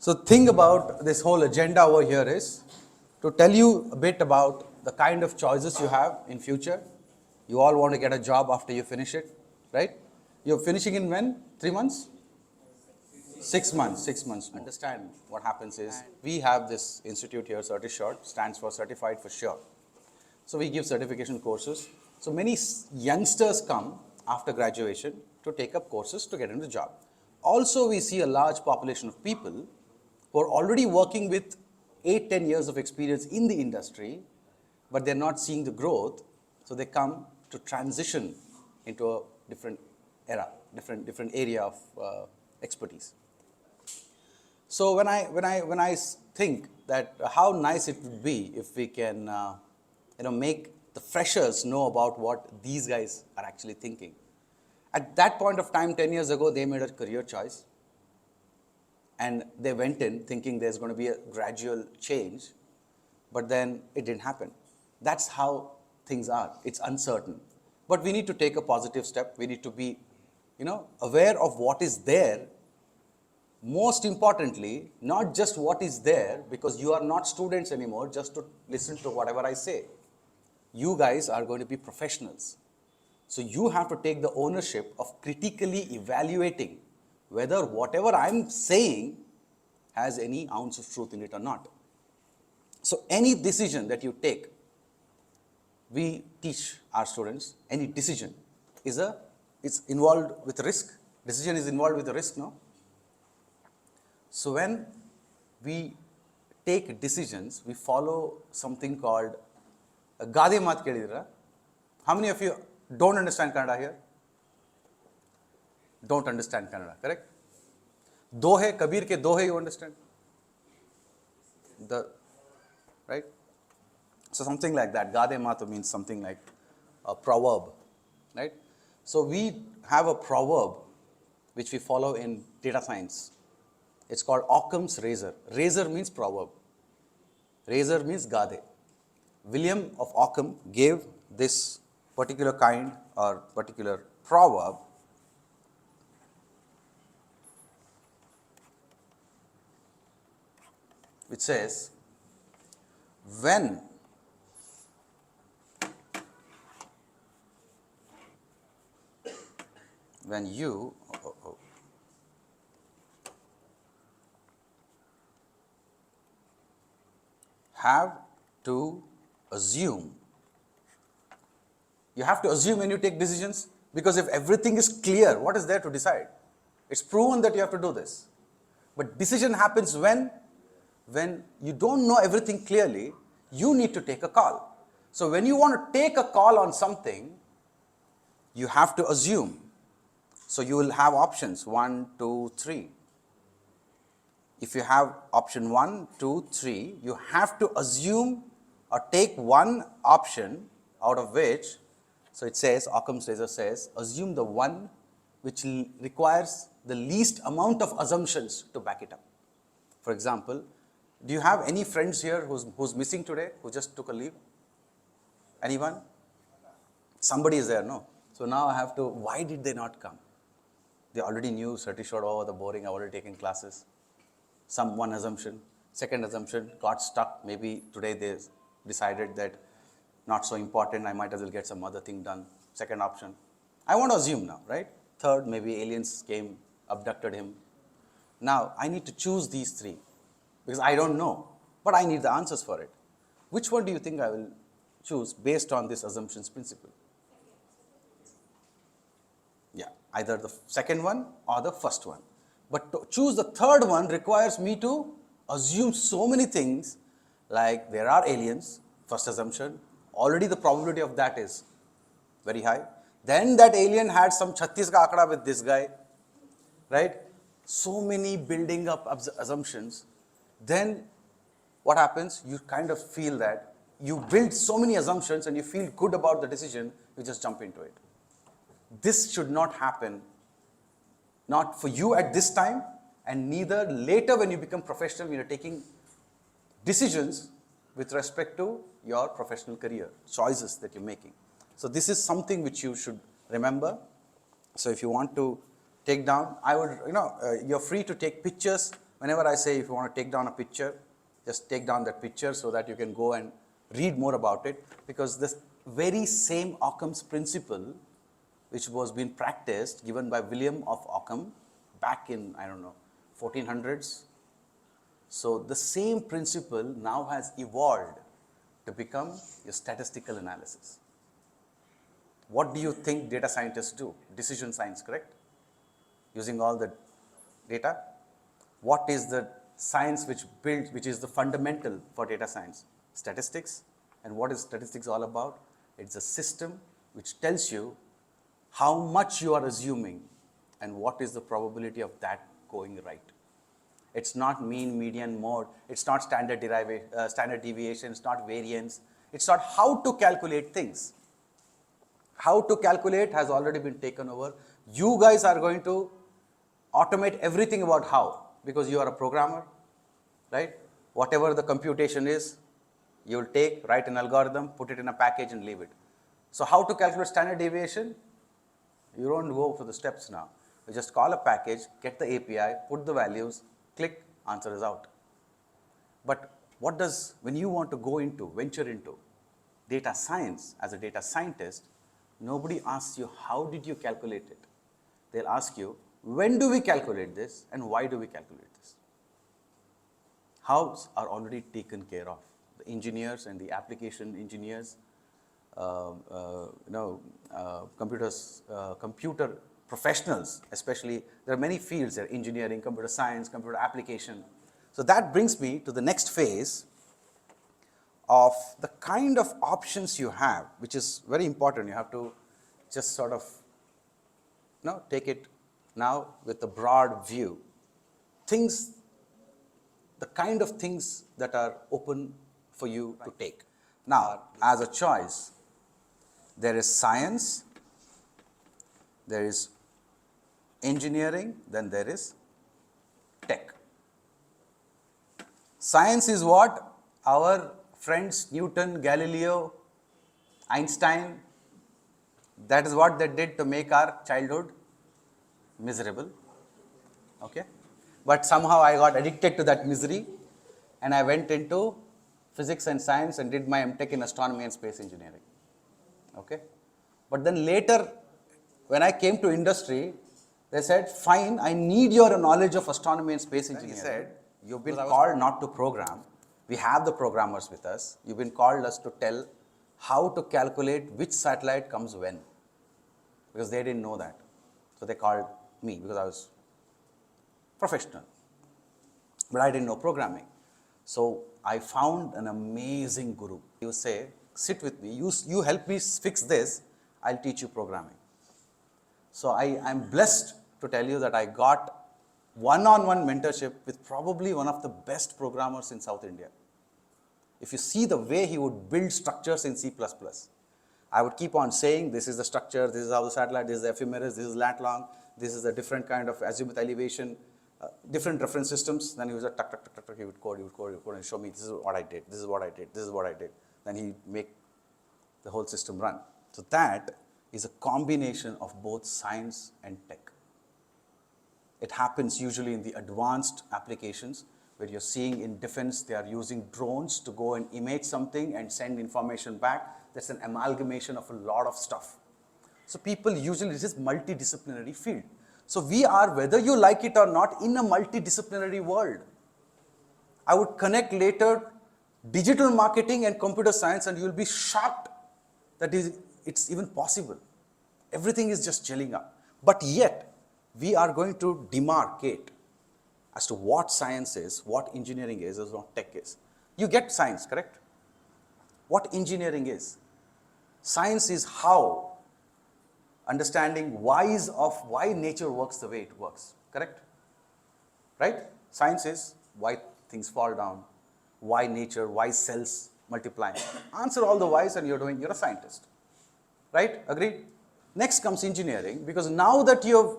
So thing about this whole agenda over here is to tell you a bit about the kind of choices you have in future. You all want to get a job after you finish it, right? You're finishing in when? 3 months? 6 months, 6 months. Understand what happens is we have this institute here, Certisured, stands for Certified for Sure. So we give certification courses. So many youngsters come after graduation to take up courses to get into the job. Also, we see a large population of people who are already working with 8-10 years of experience in the industry, but they're not seeing the growth, so they come to transition into a different era, different area of expertise. So when I think that how nice it would be if we can make the freshers know about what these guys are actually thinking. At that point of time, 10 years ago, they made a career choice. And they went in thinking there's going to be a gradual change, but then it didn't happen. That's how things are. It's uncertain. But we need to take a positive step. We need to be, aware of what is there. Most importantly, not just what is there, because you are not students anymore just to listen to whatever I say. You guys are going to be professionals. So you have to take the ownership of critically evaluating whether whatever I'm saying has any ounce of truth in it or not. So any decision that you take, we teach our students, any decision it's involved with risk. Decision is involved with a risk, no? So when we take decisions, we follow something called Gade Mat Kelidira. How many of you don't understand Kannada here? Don't understand Kannada, correct? Dohe, Kabir ke Dohe, you understand? Right? So something like that. Gade Mata means something like a proverb, right? So we have a proverb which we follow in data science. It's called Occam's razor. Razor means proverb. Razor means Gade. William of Occam gave this particular kind or particular proverb which says, when you have to assume, you have to assume when you take decisions, because if everything is clear, what is there to decide? It's proven that you have to do this. But decision happens when you don't know everything clearly, you need to take a call. So when you want to take a call on something, you have to assume. So you will have options 1, 2, 3. If you have option 1, 2, 3, you have to assume or take one option out of which, so it says, Occam's razor says, assume the one which requires the least amount of assumptions to back it up. For example, do you have any friends here who's missing today, who just took a leave? Anyone? Somebody is there, no? So now I have to, why did they not come? They already knew Certisured, oh, the boring, I've already taken classes. One assumption. Second assumption, got stuck. Maybe today they decided that not so important, I might as well get some other thing done. Second option. I want to assume now, right? Third, maybe aliens came, abducted him. Now, I need to choose these three because I don't know, but I need the answers for it. Which one do you think I will choose based on this assumptions principle? Yeah, either the second one or the first one. But to choose the third one requires me to assume so many things, like there are aliens, first assumption. Already the probability of that is very high. Then that alien had some 36 ka akada with this guy, right? So many building up assumptions. Then what happens? You kind of feel that you build so many assumptions and you feel good about the decision, you just jump into it. This should not happen, not for you at this time, and neither later when you become professional, when you're taking decisions with respect to your professional career, choices that you're making. So this is something which you should remember. So if you want to take down, I would, you're free to take pictures Whenever I say if you want to take down a picture, just take down that picture so that you can go and read more about it, because this very same Occam's principle, which was being practiced, given by William of Occam back in, I don't know, 1400s. So the same principle now has evolved to become your statistical analysis. What do you think data scientists do? Decision science, correct? Using all the data. What is the science which builds, which is the fundamental for data science? Statistics. And what is statistics all about? It's a system which tells you how much you are assuming and what is the probability of that going right. It's not mean, median, mode. It's not standard deviation. It's not variance. It's not how to calculate things. How to calculate has already been taken over. You guys are going to automate everything about how, because you are a programmer, right? Whatever the computation is, you will take, write an algorithm, put it in a package and leave it. So how to calculate standard deviation? You don't go for the steps now. You just call a package, get the API, put the values, click, answer is out. But what does, when you want to go into, venture into data science as a data scientist, nobody asks you how did you calculate it. They'll ask you, when do we calculate this and why do we calculate this? Hows are already taken care of. The engineers and the application engineers, computer professionals, especially, there are many fields there, engineering, computer science, computer application. So that brings me to the next phase of the kind of options you have, which is very important. You have to just sort of take it now with a broad view. Things, the kind of things that are open for you to take. Now, as a choice, there is science, there is engineering, then there is tech. Science is what our friends Newton, Galileo, Einstein, that is what they did to make our childhood miserable. Okay? But somehow I got addicted to that misery and I went into physics and science and did my MTech in astronomy and space engineering. Okay? But then later, when I came to industry, they said, fine, I need your knowledge of astronomy and space engineering. He said, you've been called not to program. We have the programmers with us. You've been called us to tell how to calculate which satellite comes when. Because they didn't know that. So they called me because I was professional. But I didn't know programming. So I found an amazing guru. You say, sit with me, you help me fix this, I'll teach you programming. So I'm blessed to tell you that I got one-on-one mentorship with probably one of the best programmers in South India. If you see the way he would build structures in C++, I would keep on saying, this is the structure, this is how the satellite, this is the ephemeris, this is lat long, this is a different kind of azimuth elevation, different reference systems. Then he was tuck, tuck, tuck, tuck, tuck, he would code and show me, this is what I did, this is what I did, this is what I did. Then he'd make the whole system run. So that is a combination of both science and tech. It happens usually in the advanced applications where you're seeing in defense, they are using drones to go and image something and send information back. That's an amalgamation of a lot of stuff. So people usually, this is multidisciplinary field. So we are, whether you like it or not, in a multidisciplinary world. I would connect later digital marketing and computer science and you will be shocked that it's even possible. Everything is just gelling up. But yet, we are going to demarcate as to what science is, what engineering is, what tech is. You get science, correct? What engineering is? Science is how, understanding whys of why nature works the way it works, correct? Right? Science is why things fall down, why nature, why cells multiply. Answer all the whys and you're a scientist. Right? Agreed? Next comes engineering, because now that you've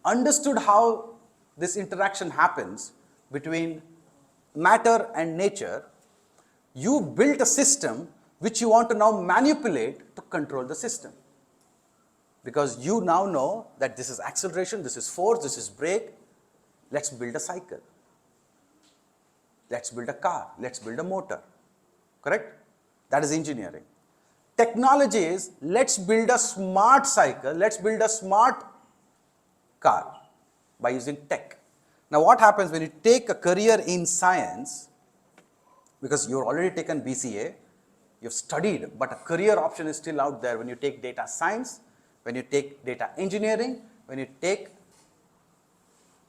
understood how this interaction happens between matter and nature, you built a system which you want to now manipulate to control the system. Because you now know that this is acceleration, this is force, this is brake, let's build a cycle. Let's build a car. Let's build a motor. Correct? That is engineering. Technology is, let's build a smart cycle. Let's build a smart car by using tech. Now what happens when you take a career in science, because you've already taken BCA, you've studied, but a career option is still out there when you take data science, when you take data engineering, when you take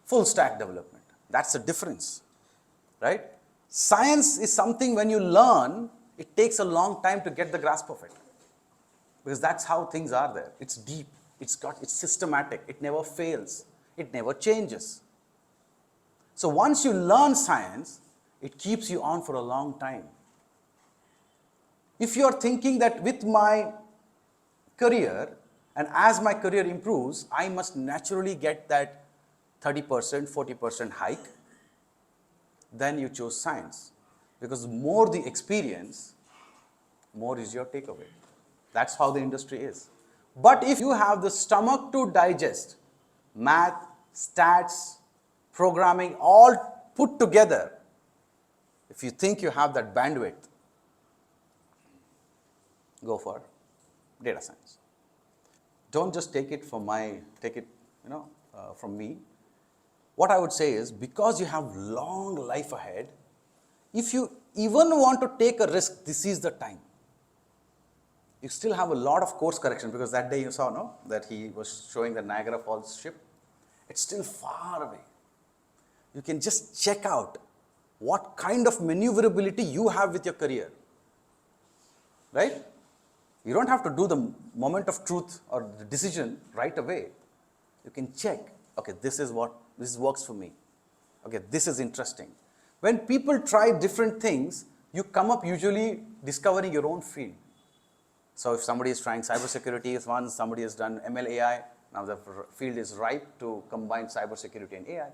full stack development. That's the difference, right? Science is something when you learn, it takes a long time to get the grasp of it. Because that's how things are there. It's deep, it's systematic, it never fails, it never changes. So once you learn science, it keeps you on for a long time. If you are thinking that with my career, and as my career improves, I must naturally get that 30%, 40% hike, then you choose science. Because more the experience, more is your takeaway. That's how the industry is. But if you have the stomach to digest math, stats, programming, all put together, if you think you have that bandwidth, go for data science. Don't just take it from from me. What I would say is, because you have long life ahead, if you even want to take a risk, this is the time. You still have a lot of course correction, because that day you saw, no, that he was showing the Niagara Falls ship. It's still far away. You can just check out what kind of maneuverability you have with your career, right? You don't have to do the moment of truth or the decision right away. You can check, okay, this works for me. Okay, this is interesting. When people try different things, you come up usually discovering your own field. So if somebody is trying cybersecurity is one, somebody has done ML AI, now the field is ripe to combine cybersecurity and AI.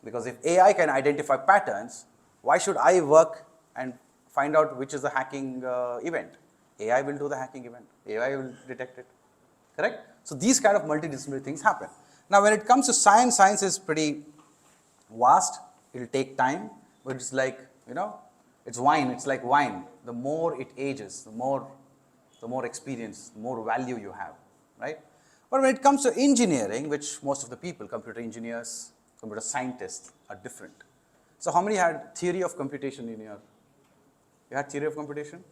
Because if AI can identify patterns, why should I work and find out which is the hacking event? AI will do the hacking event. AI will detect it. Correct? So these kind of multidisciplinary things happen. Now when it comes to science, science is pretty vast. It will take time, but it's like, it's wine. It's like wine. The more it ages, the more experience, the more value you have, right? But when it comes to engineering, which most of the people, computer engineers, computer scientists, are different. So how many had theory of computation in your? You had theory of computation?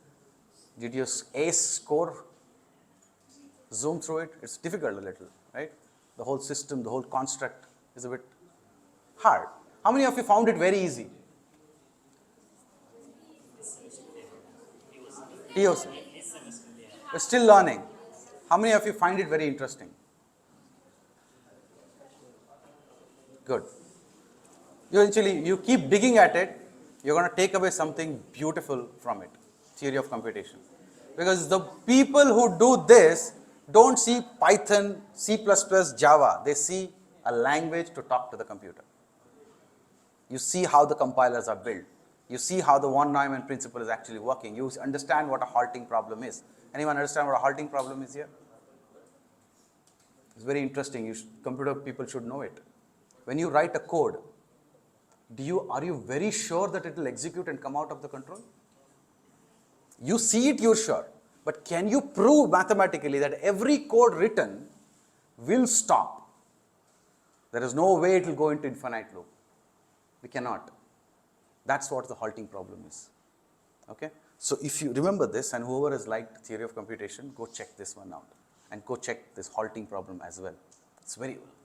Did you ace score? Zoom through it? It's difficult a little, right? The whole system, the whole construct is a bit hard. How many of you found it very easy? TOC. We're still learning. How many of you find it very interesting? Good. You keep digging at it, you're going to take away something beautiful from it. Theory of computation. Because the people who do this don't see Python, C++, Java. They see a language to talk to the computer. You see how the compilers are built. You see how the von Neumann principle is actually working. You understand what a halting problem is. Anyone understand what a halting problem is here? It's very interesting. Computer people should know it. When you write a code, are you very sure that it will execute and come out of the control? You see it, you're sure. But can you prove mathematically that every code written will stop? There is no way it will go into infinite loop. We cannot. That's what the halting problem is. Okay? So if you remember this, and whoever has liked theory of computation, go check this one out. And go check this halting problem as well.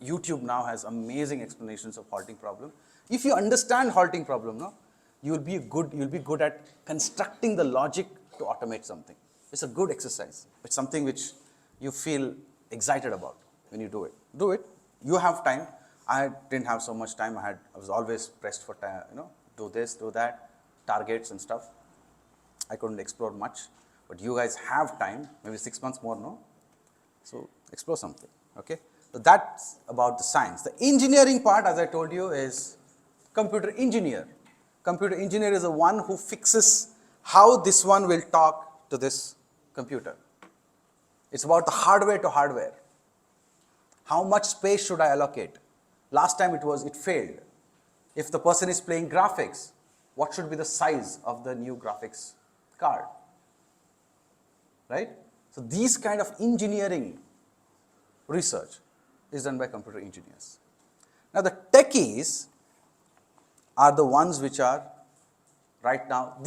YouTube now has amazing explanations of halting problem. If you understand halting problem, no, you'll be good at constructing the logic to automate something. It's a good exercise. It's something which you feel excited about when you do it. Do it. You have time. I didn't have so much time. I was always pressed for time, do this, do that, targets and stuff. I couldn't explore much, but you guys have time, maybe 6 months more, no? So explore something, okay? So that's about the science. The engineering part, as I told you, is computer engineer. Computer engineer is the one who fixes how this one will talk to this computer. It's about the hardware to hardware. How much space should I allocate? Last time it failed. If the person is playing graphics, what should be the size of the new graphics card? Right? So these kind of engineering research is done by computer engineers. Now the techies are the ones which are right now,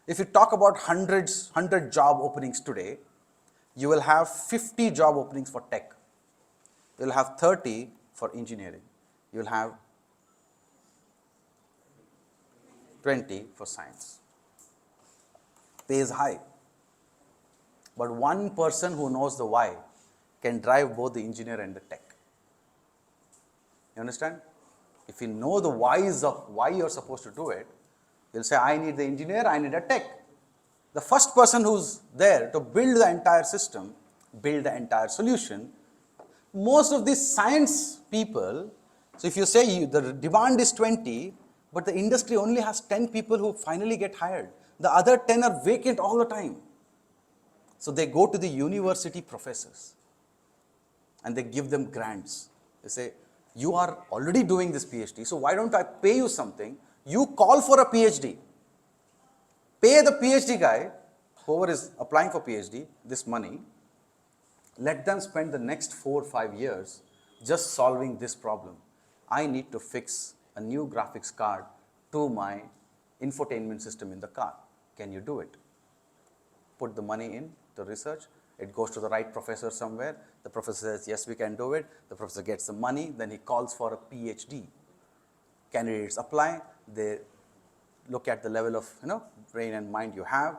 if you talk about 100 job openings today, you will have 50 job openings for tech. You will have 30 for engineering. You will have 20 for science. Pay is high. But one person who knows the why can drive both the engineer and the tech. You understand? If you know the whys of why you're supposed to do it, you'll say, I need the engineer, I need a tech. The first person who's there to build the entire system, build the entire solution, most of these science people, so if you say the demand is 20, but the industry only has 10 people who finally get hired. The other 10 are vacant all the time. So they go to the university professors and they give them grants. They say, you are already doing this PhD, so why don't I pay you something? You call for a PhD. Pay the PhD guy, whoever is applying for PhD, this money. Let them spend the next 4 or 5 years just solving this problem. I need to fix a new graphics card to my infotainment system in the car. Can you do it? Put the money in the research. It goes to the right professor somewhere. The professor says, yes, we can do it. The professor gets the money. Then he calls for a PhD. Candidates apply. They look at the level of brain and mind you have.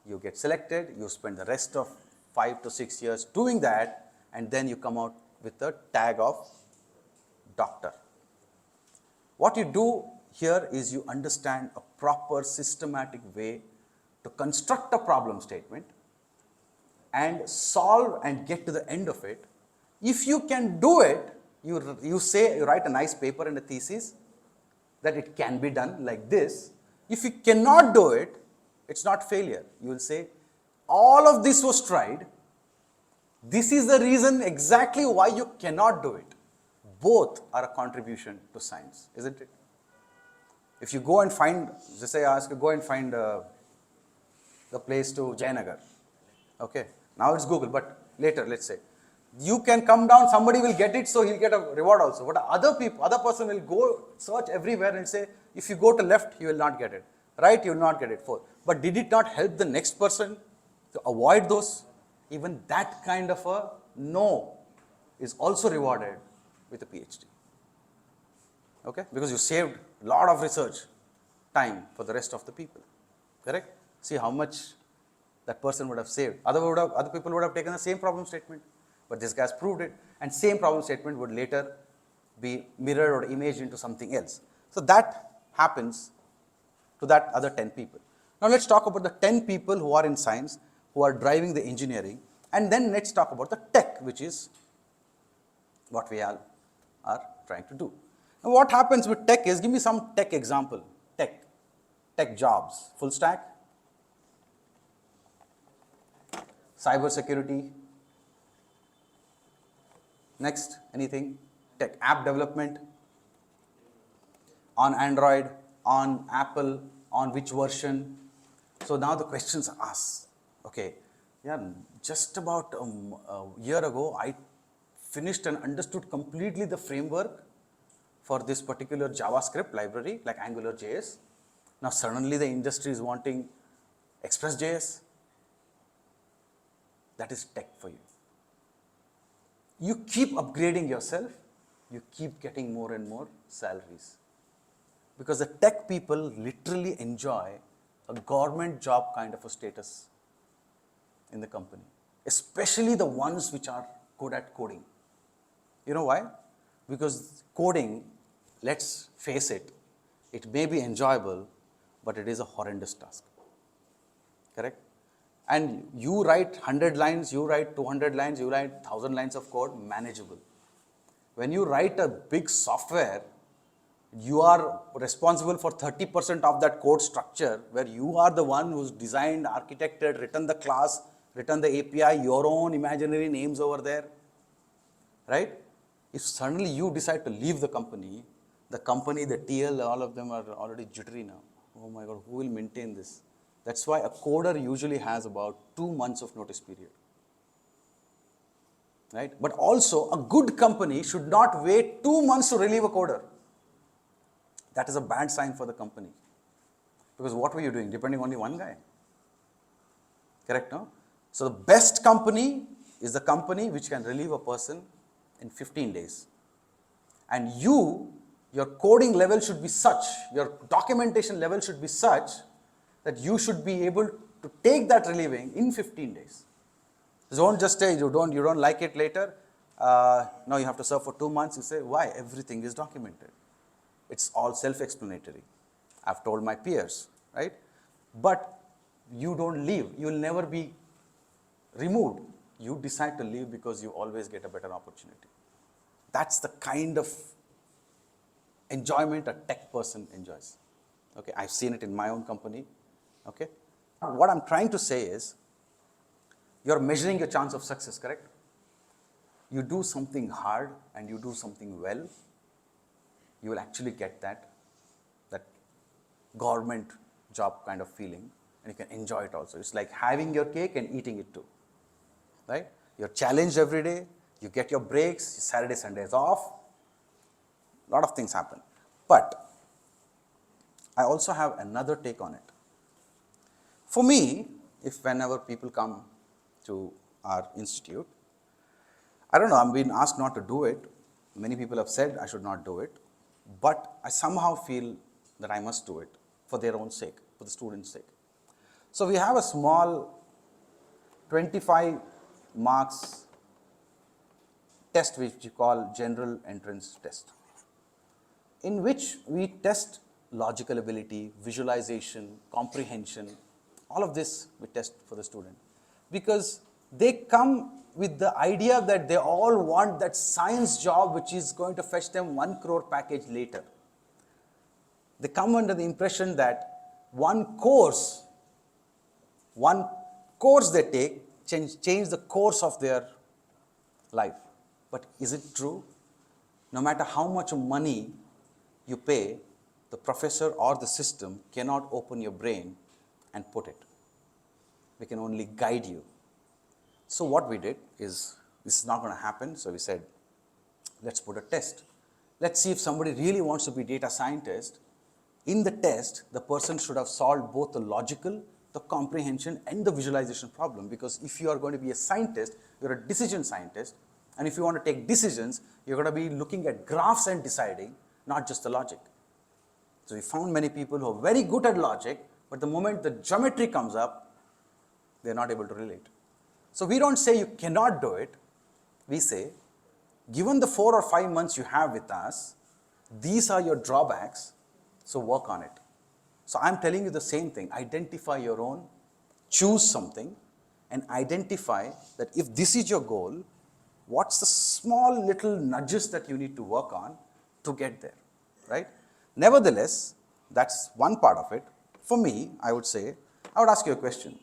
You get selected. You spend the rest of 5 to 6 years doing that. And then you come out with the tag of doctor. What you do here is you understand a proper systematic way to construct a problem statement and solve and get to the end of it. If you can do it, you write a nice paper and a thesis that it can be done like this. If you cannot do it, it's not failure. You will say, all of this was tried. This is the reason exactly why you cannot do it. Both are a contribution to science, isn't it? If you go and find, just say I ask you, go and find the place to Jayanagar. Okay, now it's Google, but later, let's say. You can come down, somebody will get it, so he'll get a reward also. But other person will go search everywhere and say, if you go to left, you will not get it. Right, you will not get it. But did it not help the next person to avoid those? Even that kind of a no is also rewarded with a PhD. Okay, because you saved a lot of research time for the rest of the people. Correct? See how much that person would have saved. Other people would have taken the same problem statement, but this guy's proved it, and same problem statement would later be mirrored or imaged into something else. So that happens to that other 10 people. Now let's talk about the 10 people who are in science, who are driving the engineering, and then let's talk about the tech, which is what we all are trying to do. Now what happens with tech is, give me some tech example, tech jobs, full stack, cyber security, next, anything, tech, app development, on Android, on Apple, on which version. So now the questions are asked. Okay, yeah, just about a year ago, I finished and understood completely the framework for this particular JavaScript library, like AngularJS. Now suddenly the industry is wanting Express.js. That is tech for you. You keep upgrading yourself, you keep getting more and more salaries. Because the tech people literally enjoy a government job kind of a status in the company, especially the ones which are good at coding. You know why? Because coding, let's face it, it may be enjoyable, but it is a horrendous task. Correct? And you write 100 lines, you write 200 lines, you write 1,000 lines of code, manageable. When you write a big software, you are responsible for 30% of that code structure, where you are the one who's designed, architected, written the class, written the API, your own imaginary names over there, right? If suddenly you decide to leave the company, The company, the TL, all of them are already jittery now. Oh my God, who will maintain this? That's why a coder usually has about 2 months of notice period. Right? But also, a good company should not wait 2 months to relieve a coder. That is a bad sign for the company. Because what were you doing? Depending on only one guy. Correct, no? So the best company is the company which can relieve a person in 15 days. And your coding level should be such, your documentation level should be such that you should be able to take that relieving in 15 days. Don't just say you don't like it later. Now you have to serve for 2 months. You say, why? Everything is documented. It's all self-explanatory. I've told my peers, right? But you don't leave. You will never be removed. You decide to leave because you always get a better opportunity. That's the kind of enjoyment a tech person enjoys. Okay, I've seen it in my own company. Okay, what I'm trying to say is, you're measuring your chance of success, correct? You do something hard and you do something well, you will actually get that government job kind of feeling, and you can enjoy it also. It's like having your cake and eating it too, right? You're challenged every day, you get your breaks, Saturday, Sundays off, a lot of things happen. But I also have another take on it. For me, if whenever people come to our institute, I don't know, I'm being asked not to do it. Many people have said I should not do it, but I somehow feel that I must do it for their own sake, for the students' sake. So we have a small 25 marks test which we call general entrance test, in which we test logical ability, visualization, comprehension, all of this we test for the student. Because they come with the idea that they all want that science job which is going to fetch them 1 crore package later. They come under the impression that one course they take change the course of their life. But is it true? No matter how much money you pay, the professor or the system cannot open your brain and put it. We can only guide you. So what we did is, this is not going to happen, so we said, let's put a test. Let's see if somebody really wants to be data scientist. In the test, the person should have solved both the logical, the comprehension, and the visualization problem. Because if you are going to be a scientist, you're a decision scientist. And if you want to take decisions, you're going to be looking at graphs and deciding, not just the logic. So we found many people who are very good at logic, but the moment the geometry comes up, they're not able to relate. So we don't say you cannot do it. We say, given the 4 or 5 months you have with us, these are your drawbacks, so work on it. So I'm telling you the same thing. Identify your own, choose something, and identify that if this is your goal, what's the small little nudges that you need to work on to get there, right? Nevertheless, that's one part of it. For me, I would ask you a question.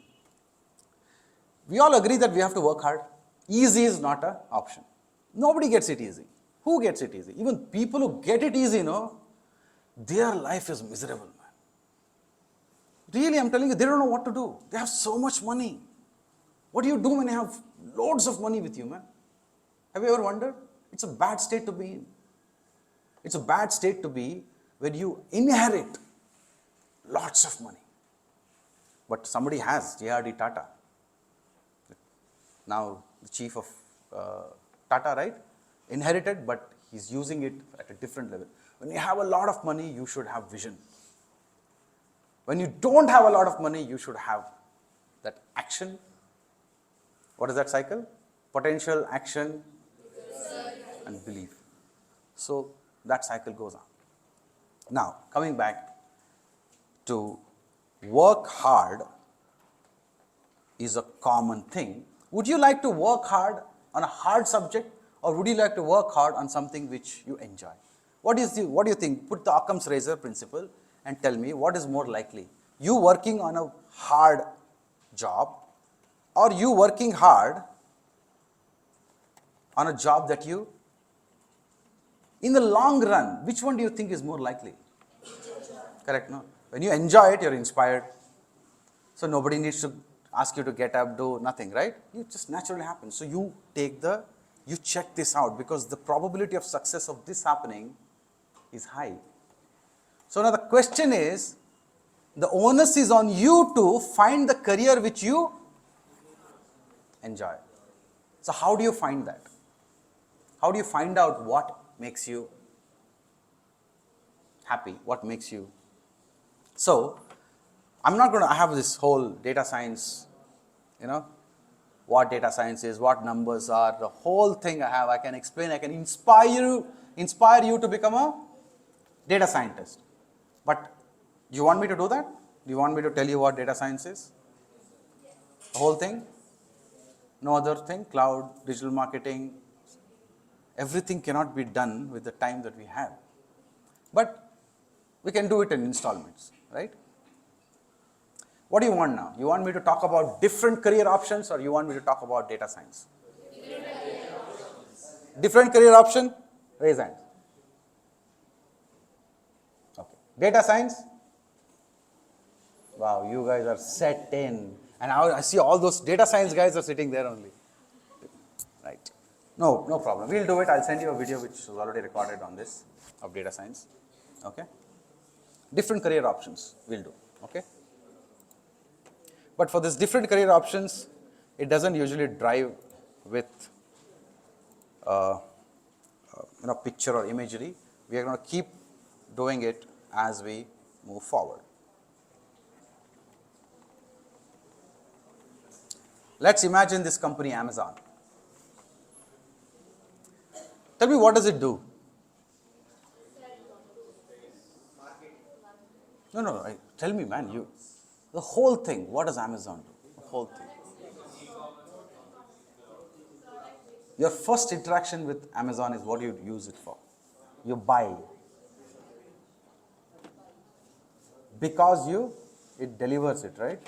We all agree that we have to work hard. Easy is not an option. Nobody gets it easy. Who gets it easy? Even people who get it easy, their life is miserable, man. Really, I'm telling you, they don't know what to do. They have so much money. What do you do when you have loads of money with you, man? Have you ever wondered? It's a bad state to be in. It's a bad state to be when you inherit lots of money. But somebody has, J.R.D. Tata. Now the chief of Tata, right? Inherited, but he's using it at a different level. When you have a lot of money, you should have vision. When you don't have a lot of money, you should have that action. What is that cycle? Potential, action, and belief. So that cycle goes on. Now, coming back to work hard is a common thing. Would you like to work hard on a hard subject, or would you like to work hard on something which you enjoy? What do you think? Put the Occam's razor principle and tell me what is more likely. You working on a hard job, or you working hard on a job that you In the long run, which one do you think is more likely? Correct, no? When you enjoy it, you're inspired. So nobody needs to ask you to get up, do nothing, right? It just naturally happens. So you check this out because the probability of success of this happening is high. So now the question is, the onus is on you to find the career which you enjoy. So how do you find that? How do you find out what makes you happy? What makes you? So I'm not going to have this whole data science, what data science is, what numbers are, the whole thing I can explain, I can inspire you to become a data scientist. But do you want me to do that? Do you want me to tell you what data science is? The whole thing? No other thing? Cloud, digital marketing, everything cannot be done with the time that we have. But we can do it in installments, right? What do you want now? You want me to talk about different career options or you want me to talk about data science? Different career option? Raise hands. Okay. Data science? Wow, you guys are set in. And I see all those data science guys are sitting there only. Right. No problem. We'll do it. I'll send you a video which is already recorded on this of data science. Okay. Different career options we'll do. Okay. But for this different career options, it doesn't usually drive with picture or imagery. We are going to keep doing it as we move forward. Let's imagine this company Amazon. Tell me, what does it do? No. Tell me, man. The whole thing. What does Amazon do? The whole thing. Your first interaction with Amazon is what you use it for. You buy. Because it delivers it, right?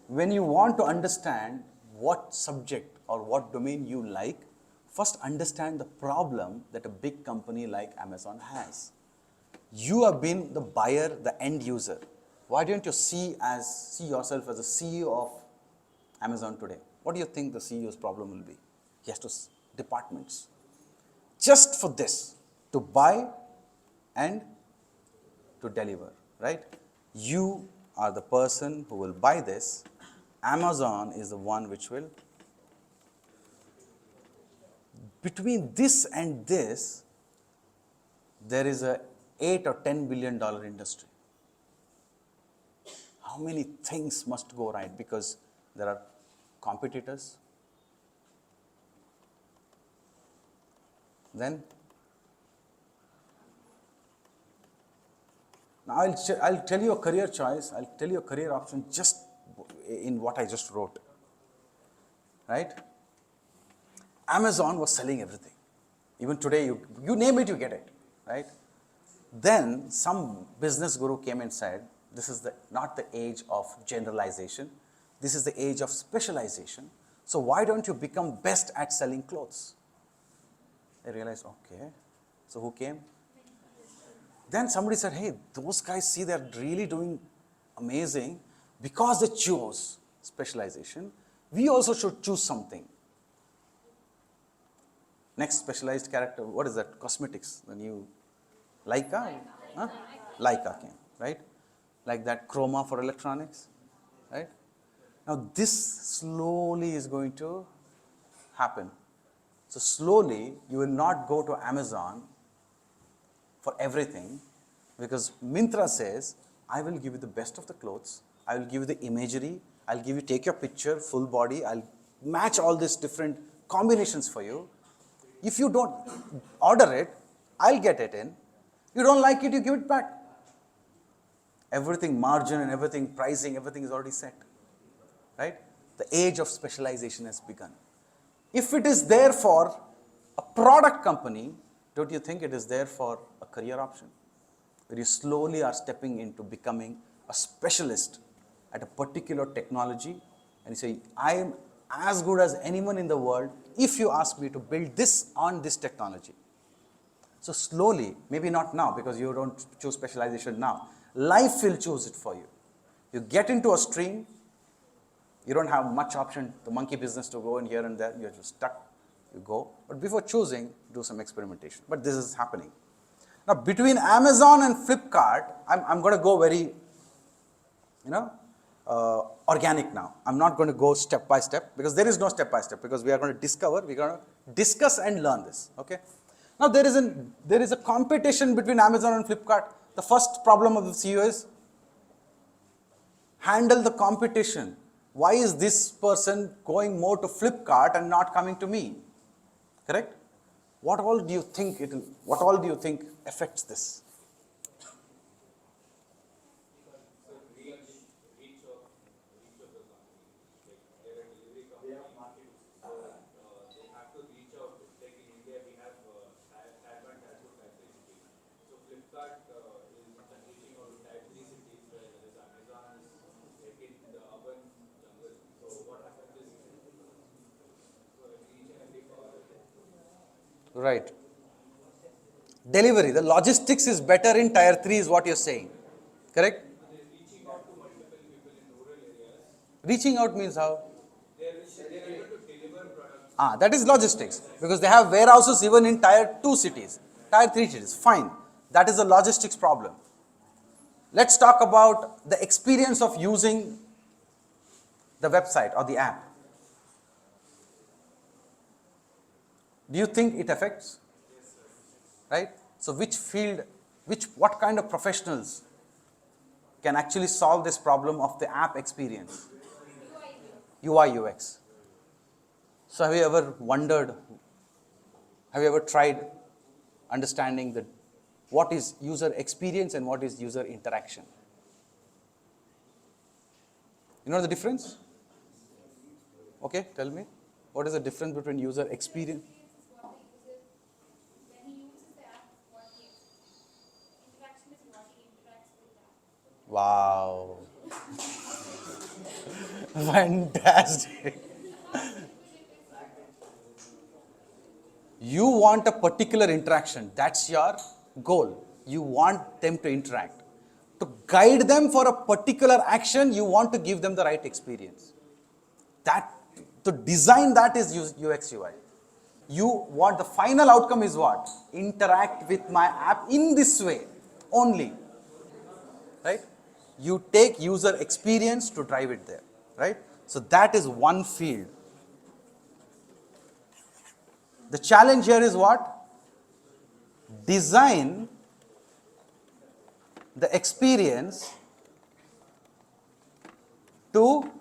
When you want to understand what subject or what domain you like, first understand the problem that a big company like Amazon has. You have been the buyer, the end user. Why don't you see yourself as a CEO of Amazon today? What do you think the CEO's problem will be? He has to departments. Just for this, to buy and to deliver, right? You are the person who will buy this. Amazon is the one which will. Between this and this, there is a $8 or $10 billion industry. How many things must go right? Because there are competitors. Then, now I'll tell you a career choice. I'll tell you a career option just in what I just wrote. Right? Amazon was selling everything. Even today, you name it, you get it. Right? Then some business guru came and said, this is not the age of generalization. This is the age of specialization. So why don't you become best at selling clothes? I realized, okay. So who came? Then somebody said, hey, those guys see they're really doing amazing because they chose specialization. We also should choose something. Next specialized character, what is that? Cosmetics, the new Leica? Huh? Leica came, right? Like that chroma for electronics, right? Now this slowly is going to happen. So slowly, you will not go to Amazon for everything because Myntra says, I will give you the best of the clothes, I will give you the imagery, I'll take your picture, full body, I'll match all these different combinations for you. If you don't order it, I'll get it in. You don't like it, you give it back. Everything, margin and everything, pricing, everything is already set. Right? The age of specialization has begun. If it is there for a product company, don't you think it is there for a career option? Where you slowly are stepping into becoming a specialist at a particular technology and you say, as good as anyone in the world if you ask me to build this on this technology. So slowly, maybe not now because you don't choose specialization now, life will choose it for you. You get into a stream, you don't have much option, the monkey business to go in here and there, you're just stuck, you go. But before choosing, do some experimentation. But this is happening. Now between Amazon and Flipkart, I'm going to go very, organic now. I'm not going to go step by step because there is no step by step because we are going to discover, we're going to discuss and learn this, okay? Now there is a competition between Amazon and Flipkart. The first problem of the CEO is handle the competition. Why is this person going more to Flipkart and not coming to me? Correct? What all do you think affects this? Right. Delivery, the logistics is better in tier 3 is what you're saying. Correct? Reaching out means how? That is logistics because they have warehouses even in tier 2 cities, tier 3 cities. Fine. That is a logistics problem. Let's talk about the experience of using the website or the app. Do you think it affects? Yes, sir. Right? So what kind of professionals can actually solve this problem of the app experience? UI, UX. So have you ever tried understanding what is user experience and what is user interaction? You know the difference? Okay, tell me. What is the difference between user experience? Wow. Fantastic. You want a particular interaction. That's your goal. You want them to interact. To guide them for a particular action, you want to give them the right experience. To design that is UX UI. You want the final outcome is what? Interact with my app in this way only. Right? You take user experience to drive it there, right? So that is one field. The challenge here is what? Design the experience to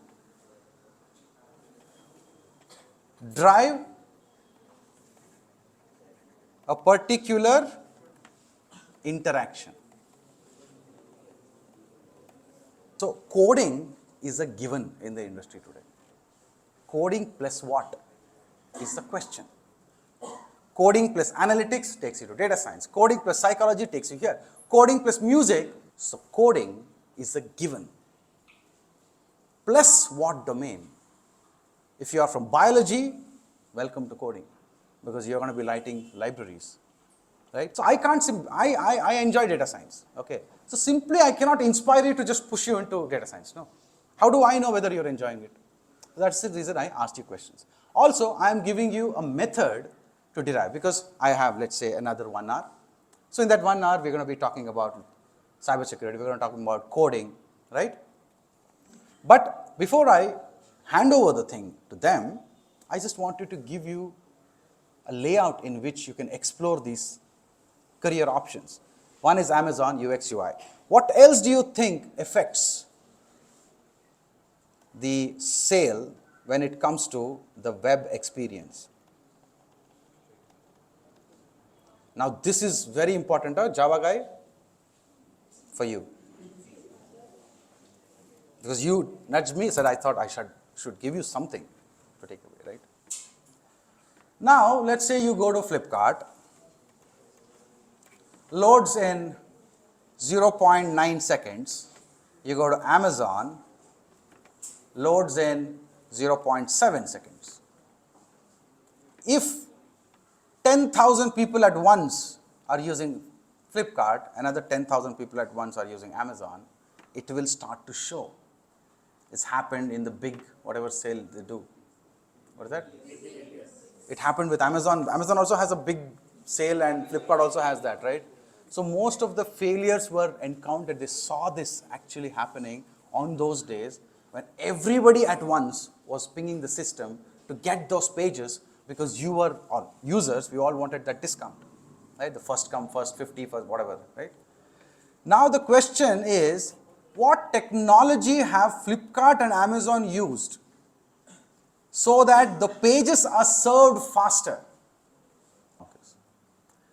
drive a particular interaction. So coding is a given in the industry today. Coding plus what is the question? Coding plus analytics takes you to data science. Coding plus psychology takes you here. Coding plus music. So coding is a given. Plus what domain? If you are from biology, welcome to coding because you're going to be writing libraries. Right? So I enjoy data science. Okay. So simply I cannot inspire you to just push you into data science. No. How do I know whether you're enjoying it? That's the reason I asked you questions. Also, I am giving you a method to derive because I have, let's say, another 1 hour. So in that 1 hour, we're going to be talking about cybersecurity. We're going to talk about coding, right? But before I hand over the thing to them, I just wanted to give you a layout in which you can explore these career options. One is Amazon UX UI. What else do you think affects the sale when it comes to the web experience? Now this is very important, Java guy, for you. Because you nudged me, said I thought I should give you something to take away, right? Now let's say you go to Flipkart, loads in 0.9 seconds. You go to Amazon, loads in 0.7 seconds. If 10,000 people at once are using Flipkart, another 10,000 people at once are using Amazon, it will start to show. It's happened in the big, whatever sale they do. What is that? It happened with Amazon. Amazon also has a big sale and Flipkart also has that, right? So most of the failures were encountered. They saw this actually happening on those days when everybody at once was pinging the system to get those pages because you were, or users, we all wanted that discount, right? The first come, first 50, first whatever, right? Now the question is, what technology have Flipkart and Amazon used so that the pages are served faster? Okay.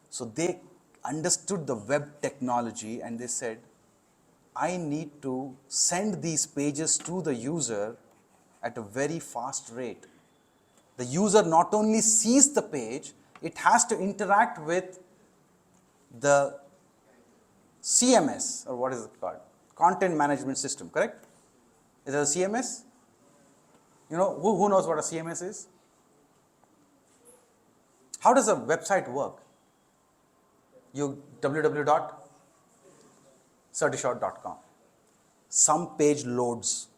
So they understood the web technology and they said, I need to send these pages to the user at a very fast rate. The user not only sees the page, it has to interact with the CMS, or what is it called? Content management system, correct? Is it a CMS? You know, who knows what a CMS is? How does a website work? You www.certisured.com. Some page loads.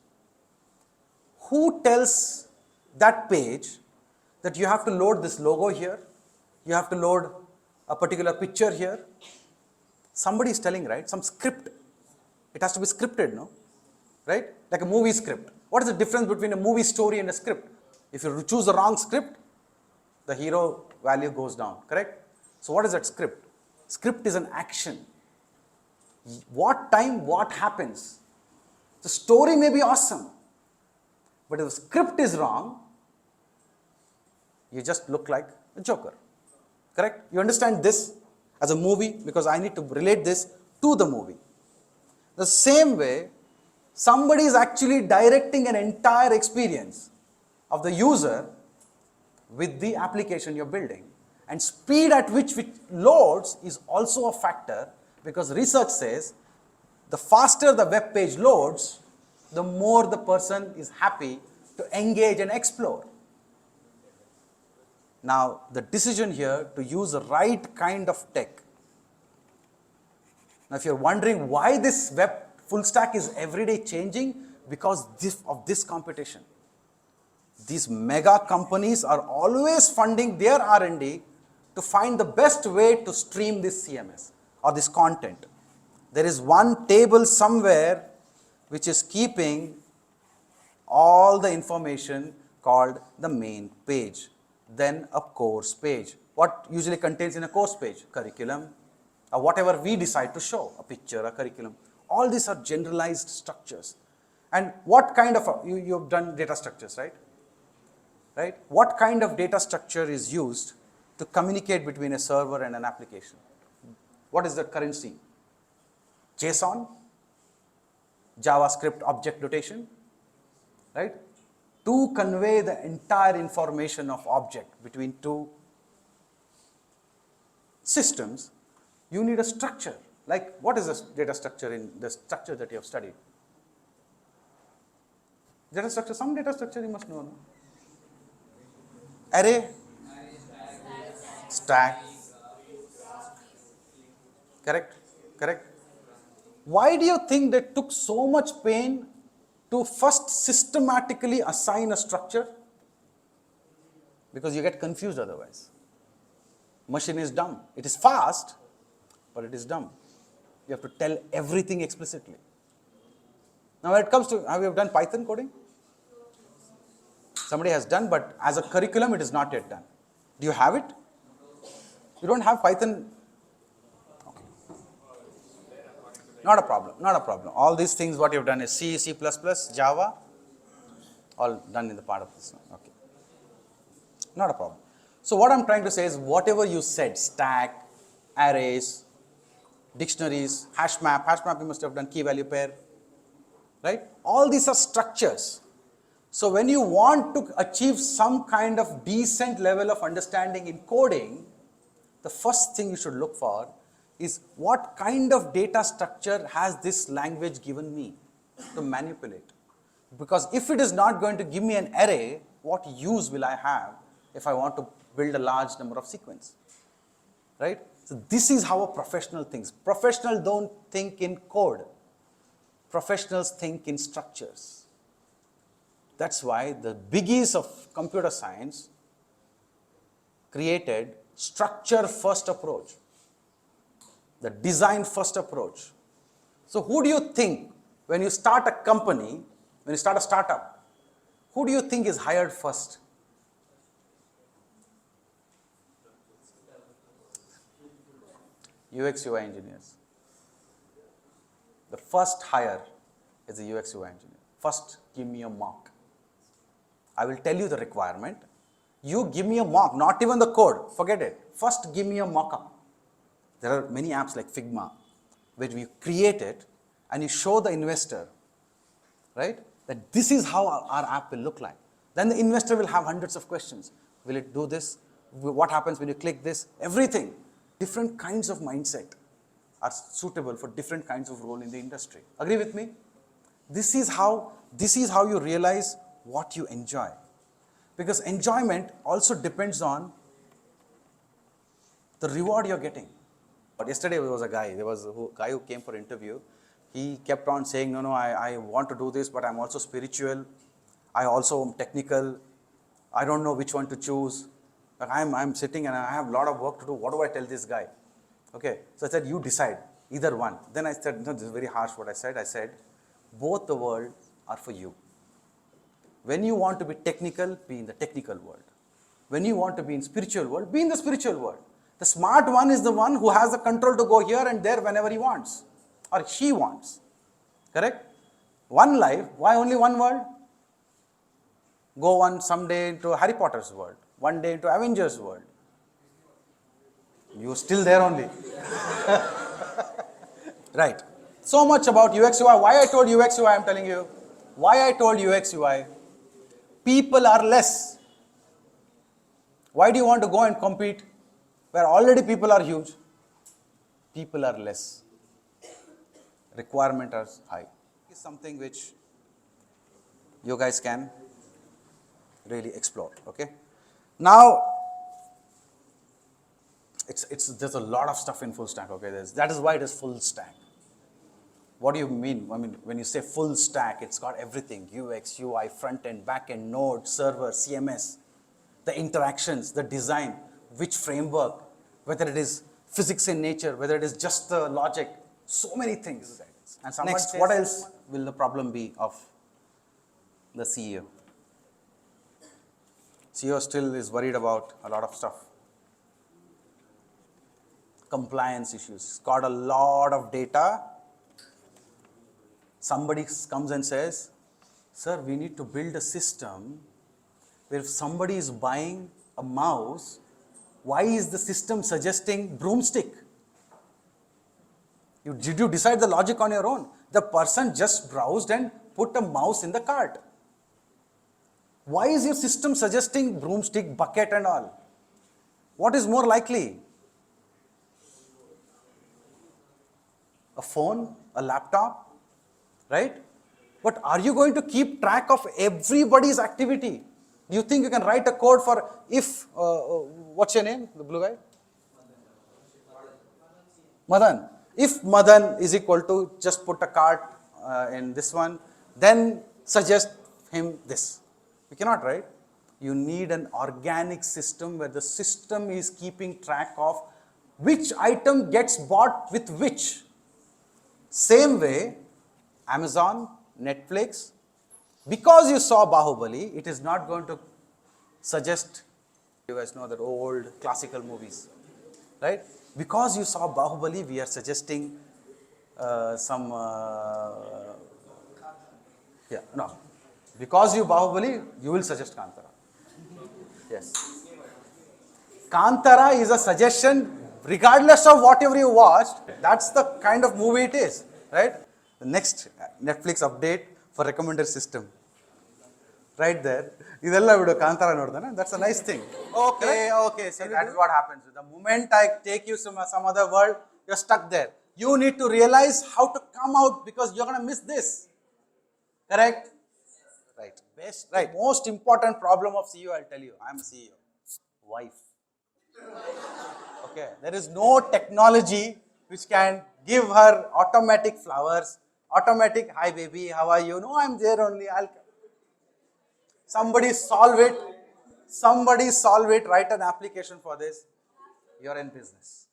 Who tells that page that you have to load this logo here? You have to load a particular picture here? Somebody is telling, right? Some script. It has to be scripted, no? Right? Like a movie script. What is the difference between a movie story and a script? If you choose the wrong script, the hero value goes down, correct? So what is that script? Script is an action. What time, what happens? The story may be awesome, but if the script is wrong, you just look like a joker, correct? You understand this as a movie because I need to relate this to the movie. The same way, somebody is actually directing an entire experience of the user with the application you're building. And speed at which it loads is also a factor because research says the faster the web page loads, the more the person is happy to engage and explore. Now, the decision here to use the right kind of tech. Now, if you're wondering why this web full stack is every day changing, because of this competition. These mega companies are always funding their R&D to find the best way to stream this CMS or this content. There is one table somewhere which is keeping all the information called the main page, then a course page. What usually contains in a course page? Curriculum, or whatever we decide to show, a picture, a curriculum. All these are generalized structures. And what kind of, you've done data structures, right? Right? What kind of data structure is used to communicate between a server and an application? What is the currency? JSON, JavaScript object notation, right? To convey the entire information of object between two systems, you need a structure. Like, what is the data structure in the structure that you have studied? Data structure, some data structure you must know, no? Array, stack, correct, correct. Why do you think they took so much pain to first systematically assign a structure? Because you get confused otherwise. Machine is dumb. It is fast, but it is dumb. You have to tell everything explicitly. Now when it comes to, have you done Python coding? Somebody has done, but as a curriculum it is not yet done. Do you have it? You don't have Python? Okay. Not a problem, not a problem. All these things what you have done is C, C++, Java, all done in the part of this one. Okay. Not a problem. So what I'm trying to say is whatever you said, stack, arrays, dictionaries, hash map you must have done, key value pair, right? All these are structures. So when you want to achieve some kind of decent level of understanding in coding, the first thing you should look for is what kind of data structure has this language given me to manipulate. Because if it is not going to give me an array, what use will I have if I want to build a large number of sequence? Right? So this is how a professional thinks. Professionals don't think in code. Professionals think in structures. That's why the biggies of computer science created structure first approach, the design first approach. So who do you think when you start a company, when you start a startup, who do you think is hired first? UX UI engineers. The first hire is a UX UI engineer. First, give me a mock. I will tell you the requirement. You give me a mock, not even the code, forget it. First, give me a mock-up. There are many apps like Figma, where you create it and you show the investor, right, that this is how our app will look like. Then the investor will have hundreds of questions. Will it do this? What happens when you click this? Everything. Different kinds of mindset are suitable for different kinds of role in the industry. Agree with me? This is how you realize what you enjoy. Because enjoyment also depends on the reward you're getting. But yesterday there was a guy who came for interview. He kept on saying, no, I want to do this, but I'm also spiritual. I also am technical. I don't know which one to choose. Like I'm sitting and I have a lot of work to do. What do I tell this guy? Okay, so I said, you decide, either one. Then I said, no, this is very harsh what I said. I said, both the world are for you. When you want to be technical, be in the technical world. When you want to be in spiritual world, be in the spiritual world. The smart one is the one who has the control to go here and there whenever he wants, or she wants. Correct? One life, why only one world? Go one someday into Harry Potter's world, one day into Avengers world. You're still there only. Right. So much about UX UI. Why I told UX UI, I'm telling you. Why I told UX UI. People are less. Why do you want to go and compete where already people are huge? People are less. Requirement are high. It's something which you guys can really explore. Okay. Now, there's a lot of stuff in full stack. Okay, that is why it is full stack. What do you mean? I mean, when you say full stack, it's got everything: UX, UI, front end, back end, node, server, CMS, the interactions, the design, which framework, whether it is physics in nature, whether it is just the logic, so many things. And next, what else will the problem be of the CEO? CEO still is worried about a lot of stuff. Compliance issues. It's got a lot of data. Somebody comes and says, sir, we need to build a system where if somebody is buying a mouse, why is the system suggesting broomstick? Did you decide the logic on your own? The person just browsed and put a mouse in the cart. Why is your system suggesting broomstick, bucket and all? What is more likely? A phone, a laptop, right? But are you going to keep track of everybody's activity? Do you think you can write a code for if, what's your name, the blue guy? Madan. If Madan is equal to just put a cart in this one, then suggest him this. You cannot, right? You need an organic system where the system is keeping track of which item gets bought with which. Same way, Amazon, Netflix, because you saw Bahubali, it is not going to suggest, you guys know that old classical movies, right? Because you saw Bahubali, we are suggesting because you Bahubali, you will suggest Kantara. Yes. Kantara is a suggestion regardless of whatever you watched. That's the kind of movie it is, right? The next Netflix update for recommended system. Right there. Idella video Kantara nodana. That's a nice thing. Okay. So that is what happens. The moment I take you some other world, you're stuck there. You need to realize how to come out because you're going to miss this. Correct? Right. Best, right. Most important problem of CEO, I'll tell you. I'm a CEO. Wife. Okay. There is no technology which can give her automatic flowers, automatic, hi baby, how are you? No, I'm there only. Somebody solve it. Somebody solve it. Write an application for this. You're in business.